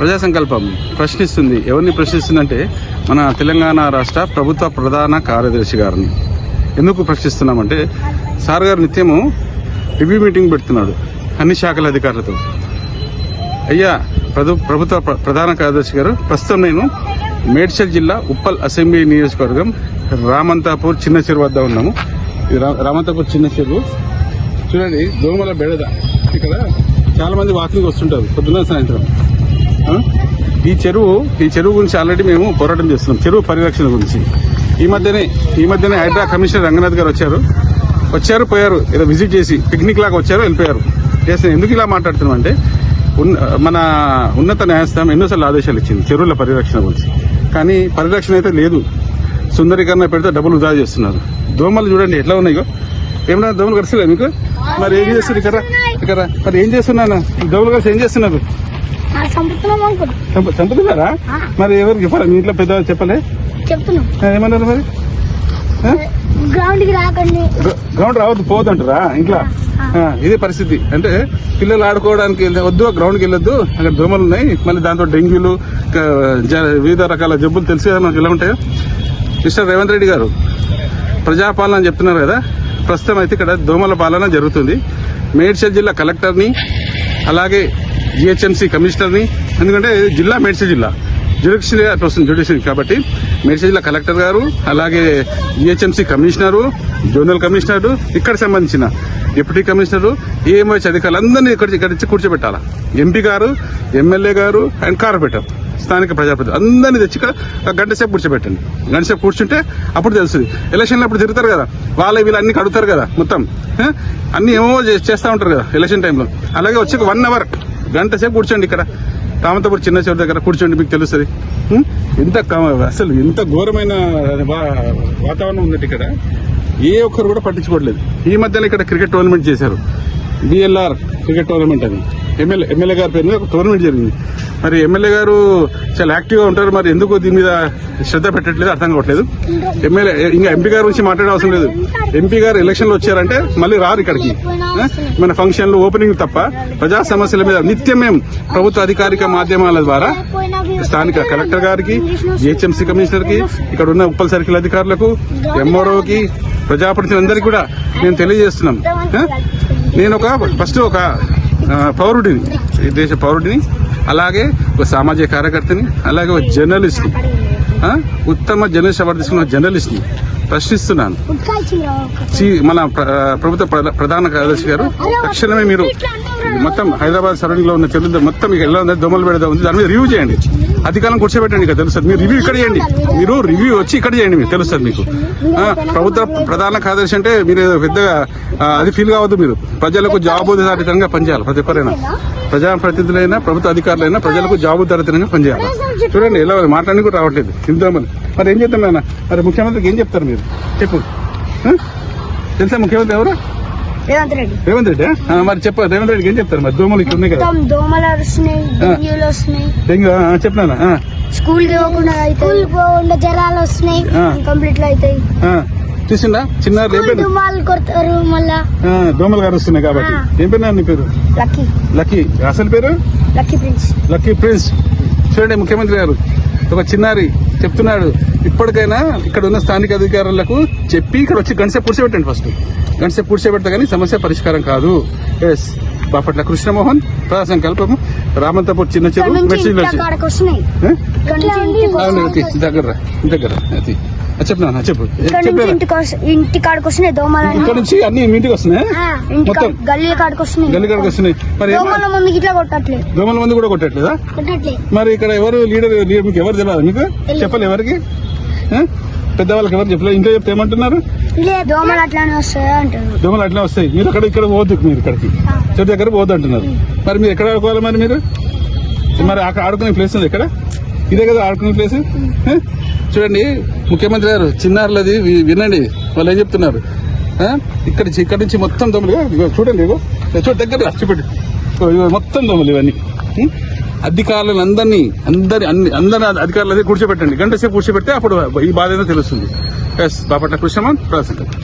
ప్రజా సంకల్పం ప్రశ్నిస్తుంది. ఎవరిని ప్రశ్నిస్తుందంటే మన తెలంగాణ రాష్ట్ర ప్రభుత్వ ప్రధాన కార్యదర్శి గారిని. ఎందుకు ప్రశ్నిస్తున్నామంటే సార్ గారు నిత్యము రివ్యూ మీటింగ్ పెడుతున్నాడు అన్ని శాఖల అధికారులతో. అయ్యా ప్రభుత్వ ప్రధాన కార్యదర్శి గారు, ప్రస్తుతం నేను మేడ్చల్ జిల్లా ఉప్పల్ అసెంబ్లీ నియోజకవర్గం రామంతాపూర్ చిన్న చెరువు వద్ద ఉన్నాము. ఇది రామంతాపూర్ చిన్న చెరువు. చూడండి, దోమల బెడద. ఇక్కడ చాలా మంది వాకింగ్ వస్తుంటారు పొద్దున్న సాయంత్రం. ఈ చెరువు గురించి ఆల్రెడీ మేము పోరాటం చేస్తున్నాం, చెరువు పరిరక్షణ గురించి. ఈ మధ్యనే హైడ్రా కమిషనర్ రంగనాథ్ గారు వచ్చారు పోయారు, ఏదో విజిట్ చేసి పిక్నిక్ లాగా వచ్చారు వెళ్ళిపోయారు. ఎందుకు ఇలా మాట్లాడుతున్నాం అంటే మన ఉన్నత న్యాయస్థానం ఎన్నోసార్లు ఆదేశాలు ఇచ్చింది చెరువుల పరిరక్షణ గురించి, కానీ పరిరక్షణ అయితే లేదు. సుందరీకరణ పెడితే డబ్బులు వృధా చేస్తున్నారు. దోమలు చూడండి ఎట్లా ఉన్నాయో. ఏమన్నా దోమలు కరిస్తలే మీకు? మరి ఏం చేస్తారు ఇక్కడ మరి ఏం చేస్తున్నాను? దోమలు కలిసి ఏం చేస్తున్నారు? చంపుతున్నారా? మరి ఎవరికి చెప్పారా? మీ ఇంట్లో పెద్దవాళ్ళు చెప్పలే? ఏమన్నారు మరి? గ్రౌండ్ రావద్దు, పోవద్దంటారా ఇంట్లో? ఇదే పరిస్థితి. అంటే పిల్లలు ఆడుకోవడానికి వద్దు, గ్రౌండ్కి వెళ్ళొద్దు, అక్కడ దోమలు ఉన్నాయి, మళ్ళీ దాంతో డెంగ్యూలు వివిధ రకాల జబ్బులు తెలిసి మనకు ఎలా ఉంటాయో. మిస్టర్ రేవంత్ రెడ్డి గారు ప్రజాపాలన అని చెప్తున్నారు కదా, ప్రస్తుతం అయితే ఇక్కడ దోమల పాలన జరుగుతుంది. మేడ్చల్ జిల్లా కలెక్టర్ని, అలాగే జిహెచ్ఎంసీ కమిషనర్ని, ఎందుకంటే జిల్లా మేడ్చల్ జిల్లా జ్యుడిషియరీ కాబట్టి మేడ్చల్ జిల్లా కలెక్టర్ గారు, అలాగే జిహెచ్ఎంసీ కమిషనరు, జోనల్ కమిషనరు, ఇక్కడ సంబంధించిన డిప్యూటీ కమిషనరు, ఏఎంహెచ్ అధికారులందరినీ ఇక్కడ కూర్చోబెట్టాలా. ఎంపీ గారు, ఎమ్మెల్యే గారు అండ్ కార్పొరేటర్, స్థానిక ప్రజాప్రతినిధులు అందరినీ తెచ్చి గంట సేపు కూర్చోబెట్టండి. గంట సేపు కూర్చుంటే అప్పుడు తెలుస్తుంది. ఎలక్షన్లో అప్పుడు తిరుగుతారు కదా, వీళ్ళు అన్ని కడుగుతారు కదా, మొత్తం అన్ని ఏమో చేస్తూ ఉంటారు కదా ఎలక్షన్ టైంలో. అలాగే వచ్చి 1 అవర్ గంట సేపు కూర్చోండి ఇక్కడ రామంతాపూర్ చిన్న చెరువు దగ్గర కూర్చోండి, మీకు తెలుస్తుంది అసలు ఎంత ఘోరమైన వాతావరణం ఉందంటే ఇక్కడ. ఏ ఒక్కరు కూడా పట్టించుకోవట్లేదు. ఈ మధ్యలో ఇక్కడ క్రికెట్ టోర్నమెంట్ చేశారు, బిఎల్ఆర్ క్రికెట్ టోర్నమెంట్ అని. ఎమ్మెల్యే గారి పేరు మీద ఒక టోర్నమెంట్ జరిగింది. మరి ఎమ్మెల్యే గారు చాలా యాక్టివ్గా ఉంటారు, మరి ఎందుకు దీని మీద శ్రద్ధ పెట్టట్లేదు అర్థం కావట్లేదు. ఇంకా ఎంపీ గారి గురించి మాట్లాడే అవసరం లేదు. ఎంపీ గారు ఎలక్షన్లో వచ్చారంటే మళ్ళీ రారు ఇక్కడికి. మన ఫంక్షన్లు, ఓపెనింగ్ తప్ప ప్రజా సమస్యల మీద నిత్యం మేము ప్రభుత్వ అధికారిక మాధ్యమాల ద్వారా స్థానిక కలెక్టర్ గారికి, జిహెచ్ఎంసీ కమిషనర్ కి, ఇక్కడ ఉన్న ఉప్పల్ సర్కిల్ అధికారులకు, ఎంఆర్ఓకి, ప్రజాప్రతినిధులందరికీ కూడా మేము తెలియజేస్తున్నాం. నేను ఫస్ట్ ఒక పౌరుడిని, దేశ పౌరుడిని, అలాగే ఒక సామాజిక కార్యకర్తని, అలాగే ఒక జర్నలిస్ట్, ఉత్తమ జర్నలిస్ట్ అవార్డు తీసుకున్న జర్నలిస్ట్ని ప్రశ్నిస్తున్నాను. మన ప్రభుత్వ ప్రధాన కార్యదర్శి గారు, తక్షణమే మీరు మొత్తం హైదరాబాద్ సరౌండింగ్ లో ఉన్న చెరువులు మొత్తం ఎలా ఉంది, దోమలు పెడదా ఉంది, దాని మీద రివ్యూ చేయండి. అధికారం కూర్చోబెట్టండి, ఇక తెలుస్తుంది. మీరు రివ్యూ ఇక్కడ చేయండి, మీరు రివ్యూ వచ్చి ఇక్కడ చేయండి, మీకు తెలుస్తుంది. మీకు ప్రభుత్వ ప్రధాన కార్యదర్శి అంటే మీరు పెద్దగా అది ఫీల్ కావద్దు. మీరు ప్రజలకు జవాబుదారీతనంగా పనిచేయాలి. ప్రతి ఒక్కరైనా, ప్రజాప్రతినిధులైనా, ప్రభుత్వ అధికారులైనా ప్రజలకు జవాబుదారీతనంగా పనిచేయాలి. చూడండి ఎలా మాట్లాడి కూడా రావట్లేదు ఇంతమంది. మరి ఏం చేద్దాం నాన్న? మరి ముఖ్యమంత్రికి ఏం చెప్తారు మీరు? చెప్పు. తెలుసా ముఖ్యమంత్రి ఎవరు? రేవంత్ రెడ్డి. మరి చెప్ప రేవంత్ రెడ్డికి ఏం చెప్తారు? మరి దోమలు ఇక్కడ ఉన్నాయి కదా, దోమలు వస్తున్నాయి, డెంగ్యూలు వస్తున్నాయి. డెంగ్యూ చెప్పినా స్కూల్ పోకుండా జ్వరాలు వస్తున్నాయి, కంప్లీట్ అవుతాయి. చూసిందా చిన్న కొడతారు, మళ్ళా దోమలు గారు వస్తున్నాయి కాబట్టి. ఏం పేరు నీ పేరు? లక్కీ. అసలు పేరు లక్కీ ప్రిన్స్. చూడండి, ముఖ్యమంత్రి గారు ఒక చిన్నారి చెప్తున్నాడు, ఇప్పటికైనా ఇక్కడ ఉన్న స్థానిక అధికారులకు చెప్పి ఇక్కడ వచ్చి గంటసేపు కూర్చోబెట్టండి. ఫస్ట్ గంటసేపు కూర్చోబెడతా కానీ సమస్య పరిష్కారం కాదు. ఎస్, బాపట్ల కృష్ణమోహన్, ప్రజా సంకల్పము, రామంతాపూర్ చిన్న చెరువు, దగ్గర చెప్పు. ఇంటి కాడికి వస్తున్నాయి దోమలు, ఇక్కడ నుంచి అన్ని ఇంటికి వస్తున్నాయి, మొత్తం గల్లీ కాడికి వస్తున్నాయి. మరి దోమల మంది కూడా కొట్టట్లేదా? మరి ఇక్కడ ఎవరు లీడర్? మీకు ఎవరు తెలియదు? మీకు చెప్పాలి ఎవరికి? పెద్దవాళ్ళకి ఎవరు చెప్పలేదు? ఇంట్లో చెప్తే ఏమంటున్నారు? దోమలు అట్లానే వస్తాయి. మీరు ఇక్కడ పోవద్దు, మీరు ఇక్కడికి చెట్టు దగ్గర పోవద్దు అంటున్నారు. మరి మీరు ఎక్కడ ఆడుకోవాలి? మరి అక్కడ ఆడుకునే ప్లేస్ ఉంది ఇక్కడ, ఇదే కదా ఆడుకునే ప్లేస్. చూడండి ముఖ్యమంత్రి గారు, చిన్నారులది వినండి, వాళ్ళు ఏం చెప్తున్నారు. ఇక్కడ నుంచి మొత్తం దోమలు చూడండి, దగ్గర చూపెట్టి మొత్తం దోమలు ఇవన్నీ. అధికారులను అందరి అధికారులు కూర్చోబెట్టండి, గంట సేపు కూర్చోబెడితే అప్పుడు ఈ బాధ ఏదో తెలుస్తుంది. బాపట్ల కృష్ణమోహన్, ప్రజా సంకల్పం.